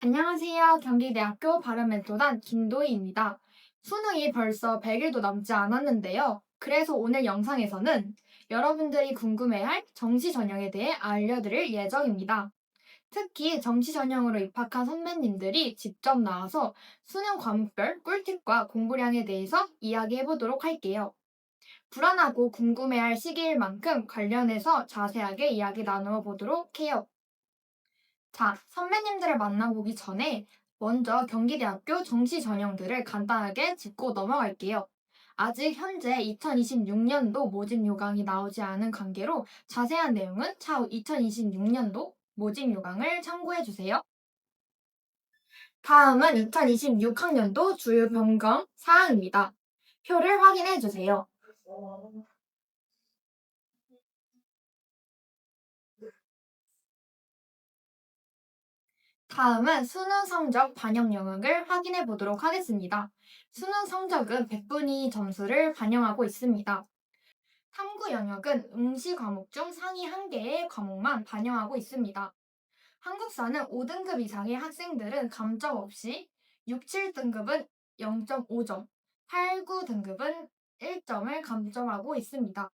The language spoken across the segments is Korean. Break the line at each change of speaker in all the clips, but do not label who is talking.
안녕하세요. 경기대학교 발음멘토단 김도희입니다. 수능이 벌써 100일도 남지 않았는데요. 그래서 오늘 영상에서는 여러분들이 궁금해할 정시 전형에 대해 알려드릴 예정입니다. 특히 정시 전형으로 입학한 선배님들이 직접 나와서 수능 과목별 꿀팁과 공부량에 대해서 이야기해보도록 할게요. 불안하고 궁금해할 시기일 만큼 관련해서 자세하게 이야기 나누어 보도록 해요. 자, 선배님들을 만나보기 전에 먼저 경기대학교 정시 전형들을 간단하게 짚고 넘어갈게요. 아직 현재 2026년도 모집 요강이 나오지 않은 관계로 자세한 내용은 차후 2026년도 모집 요강을 참고해 주세요. 다음은 2026학년도 주요 변경 사항입니다. 표를 확인해 주세요. 다음은 수능 성적 반영 영역을 확인해 보도록 하겠습니다. 수능 성적은 100분위 점수를 반영하고 있습니다. 탐구 영역은 응시 과목 중 상위 1개의 과목만 반영하고 있습니다. 한국사는 5등급 이상의 학생들은 감점 없이 6, 7등급은 0.5점, 8, 9등급은 1점을 감점하고 있습니다.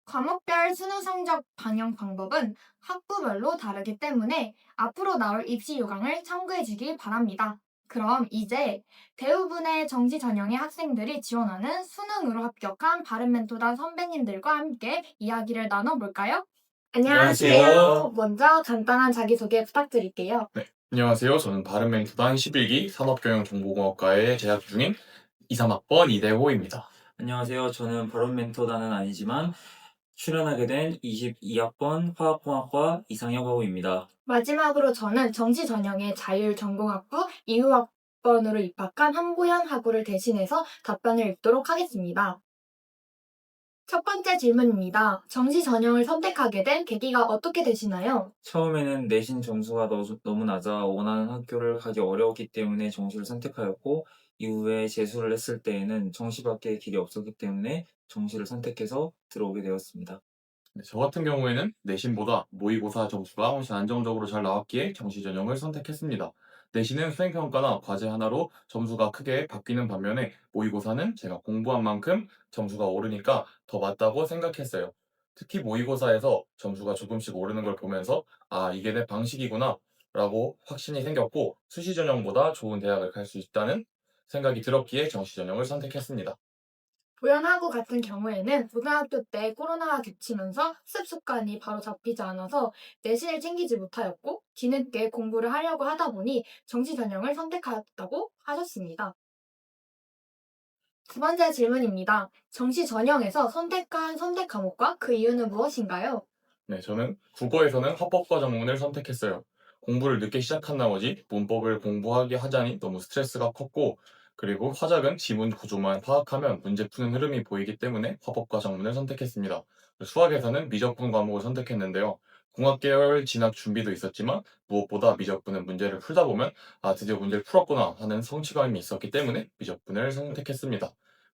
과목별 수능 성적 반영 방법은 학부별로 다르기 때문에 앞으로 나올 입시 요강을 참고해 주길 바랍니다. 그럼 이제 대부분의 정시 전형의 학생들이 지원하는 수능으로 합격한 바른멘토단 선배님들과 함께 이야기를 나눠볼까요? 안녕하세요.
안녕하세요.
먼저 간단한 자기소개 부탁드릴게요.
네, 안녕하세요. 저는 바른멘토단 11기 산업경영정보공학과에 재학 중인 23학번 이대호입니다.
안녕하세요. 저는 바론 멘토단은 아니지만 출연하게 된 22학번 화학공학과 이상혁 하우입니다.
마지막으로 저는 정시 전형의 자율전공학부 이후학번으로 입학한 한보현 학우를 대신해서 답변을 읽도록 하겠습니다. 첫 번째 질문입니다. 정시 전형을 선택하게 된 계기가 어떻게 되시나요?
처음에는 내신 점수가 너무 낮아 원하는 학교를 가기 어려웠기 때문에 정시를 선택하였고, 이후에 재수를 했을 때에는 정시밖에 길이 없었기 때문에 정시를 선택해서 들어오게 되었습니다.
네, 저 같은 경우에는 내신보다 모의고사 점수가 훨씬 안정적으로 잘 나왔기에 정시 전형을 선택했습니다. 내신은 수행평가나 과제 하나로 점수가 크게 바뀌는 반면에 모의고사는 제가 공부한 만큼 점수가 오르니까 더 맞다고 생각했어요. 특히 모의고사에서 점수가 조금씩 오르는 걸 보면서 아, 이게 내 방식이구나 라고 확신이 생겼고 수시 전형보다 좋은 대학을 갈 수 있다는 생각이 들었기에 정시 전형을 선택했습니다.
보현하고 같은 경우에는 고등학교 때 코로나가 겹치면서 습 습관이 바로 잡히지 않아서 내신을 챙기지 못하였고 뒤늦게 공부를 하려고 하다 보니 정시 전형을 선택하였다고 하셨습니다. 두 번째 질문입니다. 정시 전형에서 선택한 선택 과목과 그 이유는 무엇인가요?
네, 저는 국어에서는 합법과 전문을 선택했어요. 공부를 늦게 시작한 나머지 문법을 공부하게 하자니 너무 스트레스가 컸고, 그리고 화작은 지문 구조만 파악하면 문제 푸는 흐름이 보이기 때문에 화법과 정문을 선택했습니다. 수학에서는 미적분 과목을 선택했는데요. 공학계열 진학 준비도 있었지만 무엇보다 미적분은 문제를 풀다 보면 아, 드디어 문제를 풀었구나 하는 성취감이 있었기 때문에 미적분을 선택했습니다.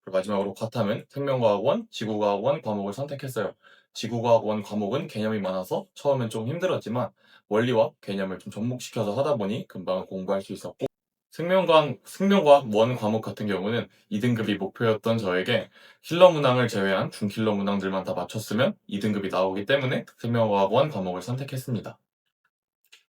그리고 마지막으로 과탐은 생명과학원, 지구과학원 과목을 선택했어요. 지구과학원 과목은 개념이 많아서 처음엔 좀 힘들었지만 원리와 개념을 좀 접목시켜서 하다 보니 금방 공부할 수 있었고, 생명과학 원 과목 같은 경우는 2등급이 목표였던 저에게 킬러 문항을 제외한 준킬러 문항들만 다 맞췄으면 2등급이 나오기 때문에 생명과학 원 과목을 선택했습니다.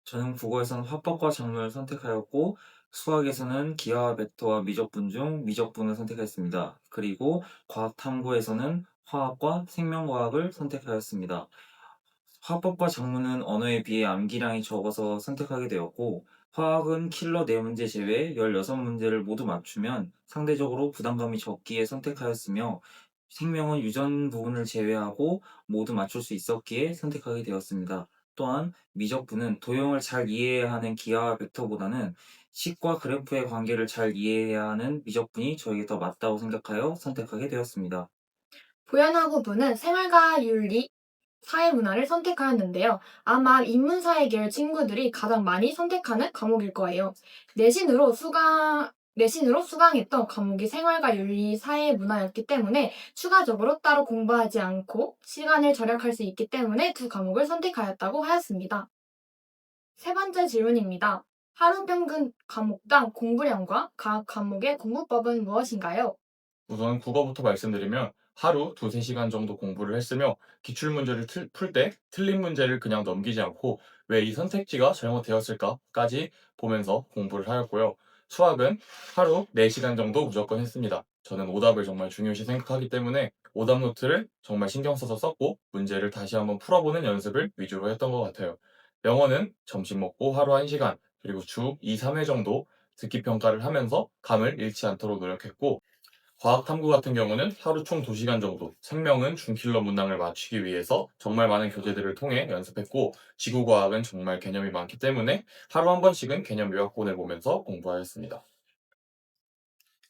저는 국어에서는 화법과 작문을 선택하였고, 수학에서는 기하와 벡터와 미적분 중 미적분을 선택했습니다. 그리고 과학탐구에서는 화학과 생명과학을 선택하였습니다. 화법과 작문은 언어에 비해 암기량이 적어서 선택하게 되었고, 화학은 킬러 4문제 제외 16문제를 모두 맞추면 상대적으로 부담감이 적기에 선택하였으며, 생명은 유전 부분을 제외하고 모두 맞출 수 있었기에 선택하게 되었습니다. 또한 미적분은 도형을 잘 이해해야 하는 기하와 벡터보다는 식과 그래프의 관계를 잘 이해해야 하는 미적분이 저에게 더 맞다고 생각하여 선택하게 되었습니다.
보현하고부는 생활과 윤리, 사회문화를 선택하였는데요. 아마 인문사회 계열 친구들이 가장 많이 선택하는 과목일 거예요. 내신으로 수강했던 과목이 생활과 윤리, 사회문화였기 때문에 추가적으로 따로 공부하지 않고 시간을 절약할 수 있기 때문에 두 과목을 선택하였다고 하였습니다. 세 번째 질문입니다. 하루 평균 과목당 공부량과 각 과목의 공부법은 무엇인가요?
우선 국어부터 말씀드리면 하루 두세 시간 정도 공부를 했으며 기출문제를 풀 때 틀린 문제를 그냥 넘기지 않고 왜 이 선택지가 잘못되었을까까지 보면서 공부를 하였고요. 수학은 하루 4시간 정도 무조건 했습니다. 저는 오답을 정말 중요시 생각하기 때문에 오답 노트를 정말 신경 써서 썼고 문제를 다시 한번 풀어보는 연습을 위주로 했던 것 같아요. 영어는 점심 먹고 하루 1시간 그리고 주 2, 3회 정도 듣기 평가를 하면서 감을 잃지 않도록 노력했고 과학 탐구 같은 경우는 하루 총 2시간 정도, 생명은 준킬러 문항을 맞추기 위해서 정말 많은 교재들을 통해 연습했고, 지구과학은 정말 개념이 많기 때문에 하루 한 번씩은 개념 요약본을 보면서 공부하였습니다.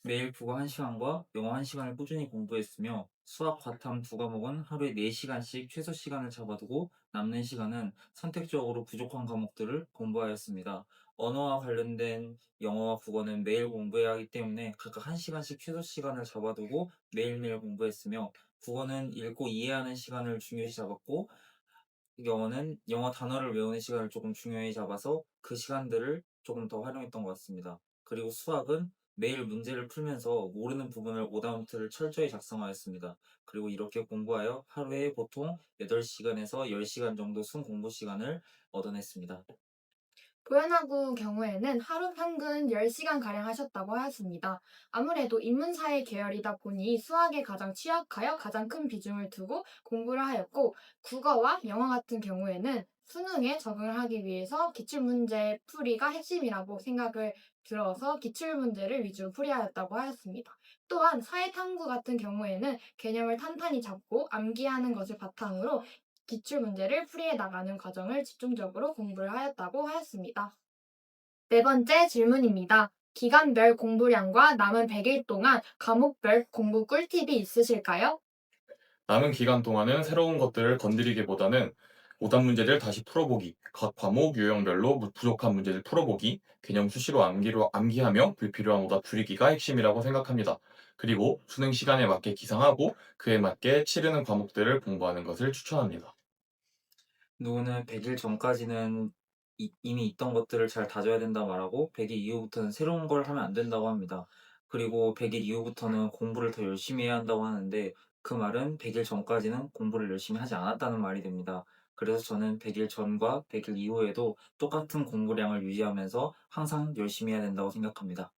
매일 국어 1시간과 영어 1시간을 꾸준히 공부했으며 수학, 과탐 두 과목은 하루에 4시간씩 최소 시간을 잡아두고 남는 시간은 선택적으로 부족한 과목들을 공부하였습니다. 언어와 관련된 영어와 국어는 매일 공부해야 하기 때문에 각각 1시간씩 최소 시간을 잡아두고 매일매일 공부했으며 국어는 읽고 이해하는 시간을 중요시 잡았고 영어는 영어 단어를 외우는 시간을 조금 중요히 잡아서 그 시간들을 조금 더 활용했던 것 같습니다. 그리고 수학은 매일 문제를 풀면서 모르는 부분을 오답노트를 철저히 작성하였습니다. 그리고 이렇게 공부하여 하루에 보통 8시간에서 10시간 정도 순 공부 시간을 얻어냈습니다.
보현하고 경우에는 하루 평균 10시간가량 하셨다고 하였습니다. 아무래도 인문사회 계열이다 보니 수학에 가장 취약하여 가장 큰 비중을 두고 공부를 하였고, 국어와 영어 같은 경우에는 수능에 적응을 하기 위해서 기출문제 풀이가 핵심이라고 생각을 들어서 기출문제를 위주로 풀이하였다고 하였습니다. 또한 사회탐구 같은 경우에는 개념을 탄탄히 잡고 암기하는 것을 바탕으로 기출문제를 풀이해 나가는 과정을 집중적으로 공부를 하였다고 하였습니다. 네 번째 질문입니다. 기간별 공부량과 남은 100일 동안 과목별 공부 꿀팁이 있으실까요?
남은 기간 동안은 새로운 것들을 건드리기보다는 오답 문제를 다시 풀어보기, 각 과목 유형별로 부족한 문제를 풀어보기, 개념 수시로 암기하며 불필요한 오답 줄이기가 핵심이라고 생각합니다. 그리고 수능 시간에 맞게 기상하고 그에 맞게 치르는 과목들을 공부하는 것을 추천합니다.
누구는 100일 전까지는 이미 있던 것들을 잘 다져야 된다 말하고 100일 이후부터는 새로운 걸 하면 안 된다고 합니다. 그리고 100일 이후부터는 공부를 더 열심히 해야 한다고 하는데 그 말은 100일 전까지는 공부를 열심히 하지 않았다는 말이 됩니다. 그래서 저는 100일 전과 100일 이후에도 똑같은 공부량을 유지하면서 항상 열심히 해야 된다고 생각합니다.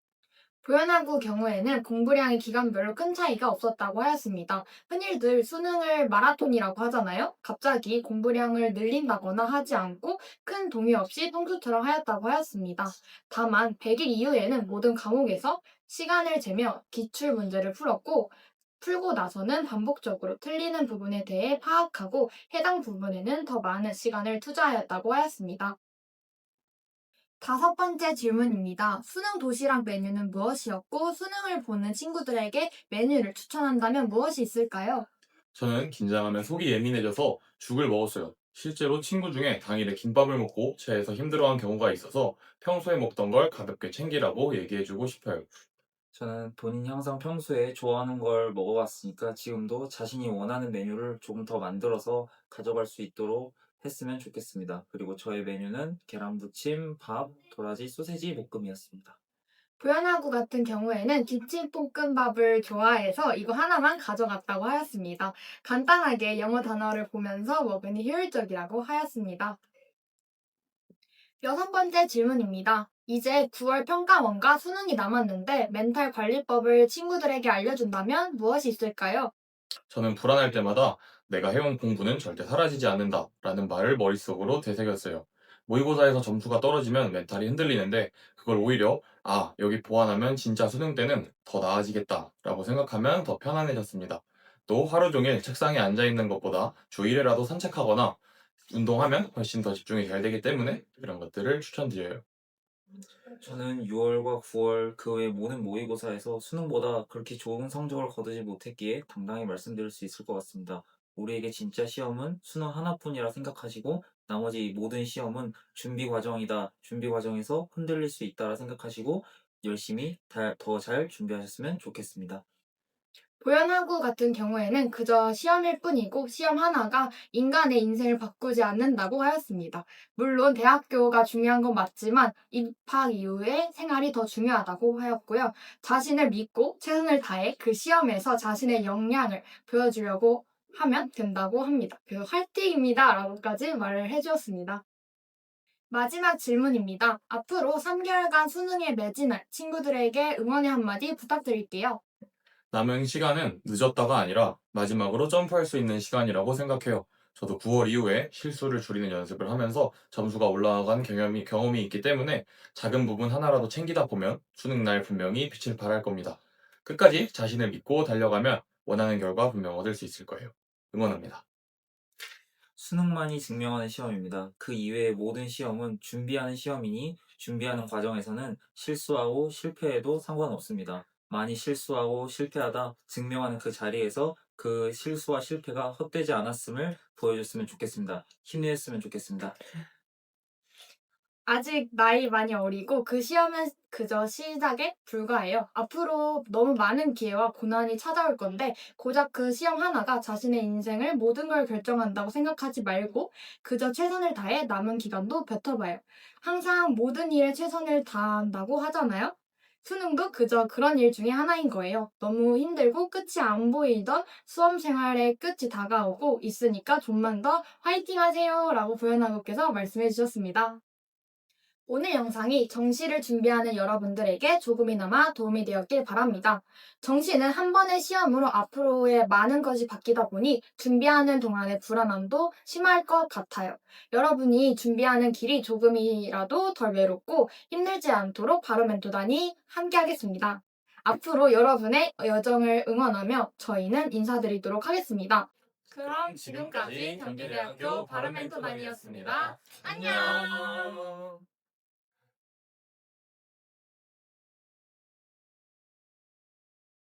보현하고 경우에는 공부량이 기간별로 큰 차이가 없었다고 하였습니다. 흔히들 수능을 마라톤이라고 하잖아요. 갑자기 공부량을 늘린다거나 하지 않고 큰 동의 없이 평소처럼 하였다고 하였습니다. 다만 100일 이후에는 모든 과목에서 시간을 재며 기출 문제를 풀었고, 풀고 나서는 반복적으로 틀리는 부분에 대해 파악하고 해당 부분에는 더 많은 시간을 투자하였다고 하였습니다. 다섯 번째 질문입니다. 수능 도시락 메뉴는 무엇이었고, 수능을 보는 친구들에게 메뉴를 추천한다면 무엇이 있을까요?
저는 긴장하면 속이 예민해져서 죽을 먹었어요. 실제로 친구 중에 당일에 김밥을 먹고 체해서 힘들어한 경우가 있어서 평소에 먹던 걸 가볍게 챙기라고 얘기해주고 싶어요.
저는 본인이 항상 평소에 좋아하는 걸 먹어봤으니까 지금도 자신이 원하는 메뉴를 조금 더 만들어서 가져갈 수 있도록 했으면 좋겠습니다. 그리고 저의 메뉴는 계란부침, 밥, 도라지, 소세지 볶음이었습니다.
부연하고 같은 경우에는 김치볶음밥을 좋아해서 이거 하나만 가져갔다고 하였습니다. 간단하게 영어 단어를 보면서 먹으니 효율적이라고 하였습니다. 여섯 번째 질문입니다. 이제 9월 평가원과 수능이 남았는데 멘탈 관리법을 친구들에게 알려준다면 무엇이 있을까요?
저는 불안할 때마다 내가 해온 공부는 절대 사라지지 않는다 라는 말을 머릿속으로 되새겼어요. 모의고사에서 점수가 떨어지면 멘탈이 흔들리는데 그걸 오히려 여기 보완하면 진짜 수능 때는 더 나아지겠다 라고 생각하면 더 편안해졌습니다. 또 하루 종일 책상에 앉아 있는 것보다 주일에라도 산책하거나 운동하면 훨씬 더 집중이 잘 되기 때문에 그런 것들을 추천드려요.
저는 6월과 9월 그 외 모든 모의고사에서 수능보다 그렇게 좋은 성적을 거두지 못했기에 당당히 말씀드릴 수 있을 것 같습니다. 우리에게 진짜 시험은 수능 하나뿐이라 생각하시고 나머지 모든 시험은 준비 과정이다. 준비 과정에서 흔들릴 수 있다라 생각하시고 열심히 더 잘 준비하셨으면 좋겠습니다.
보현하고 같은 경우에는 그저 시험일 뿐이고 시험 하나가 인간의 인생을 바꾸지 않는다고 하였습니다. 물론 대학교가 중요한 건 맞지만 입학 이후의 생활이 더 중요하다고 하였고요. 자신을 믿고 최선을 다해 그 시험에서 자신의 역량을 보여주려고 하면 된다고 합니다. 그래서 화이팅입니다 라고까지 말을 해주었습니다. 마지막 질문입니다. 앞으로 3개월간 수능에 매진할 친구들에게 응원의 한마디 부탁드릴게요.
남은 시간은 늦었다가 아니라 마지막으로 점프할 수 있는 시간이라고 생각해요. 저도 9월 이후에 실수를 줄이는 연습을 하면서 점수가 올라간 경험이 있기 때문에 작은 부분 하나라도 챙기다 보면 수능 날 분명히 빛을 발할 겁니다. 끝까지 자신을 믿고 달려가면 원하는 결과 분명 얻을 수 있을 거예요. 응원합니다.
수능만이 증명하는 시험입니다. 그 이외의 모든 시험은 준비하는 시험이니 준비하는 과정에서는 실수하고 실패해도 상관없습니다. 많이 실수하고 실패하다 증명하는 그 자리에서 그 실수와 실패가 헛되지 않았음을 보여줬으면 좋겠습니다. 힘냈으면 좋겠습니다.
아직 나이 많이 어리고 그 시험은 그저 시작에 불과해요. 앞으로 너무 많은 기회와 고난이 찾아올 건데 고작 그 시험 하나가 자신의 인생을 모든 걸 결정한다고 생각하지 말고 그저 최선을 다해 남은 기간도 뱉어봐요. 항상 모든 일에 최선을 다한다고 하잖아요. 수능도 그저 그런 일 중에 하나인 거예요. 너무 힘들고 끝이 안 보이던 수험 생활의 끝이 다가오고 있으니까 좀만 더 화이팅 하세요 라고 보현아님께서 말씀해 주셨습니다. 오늘 영상이 정시를 준비하는 여러분들에게 조금이나마 도움이 되었길 바랍니다. 정시는 한 번의 시험으로 앞으로의 많은 것이 바뀌다 보니 준비하는 동안의 불안함도 심할 것 같아요. 여러분이 준비하는 길이 조금이라도 덜 외롭고 힘들지 않도록 바로멘토단이 함께하겠습니다. 앞으로 여러분의 여정을 응원하며 저희는 인사드리도록 하겠습니다. 그럼 지금까지 경기대학교 바로멘토단이었습니다. 안녕!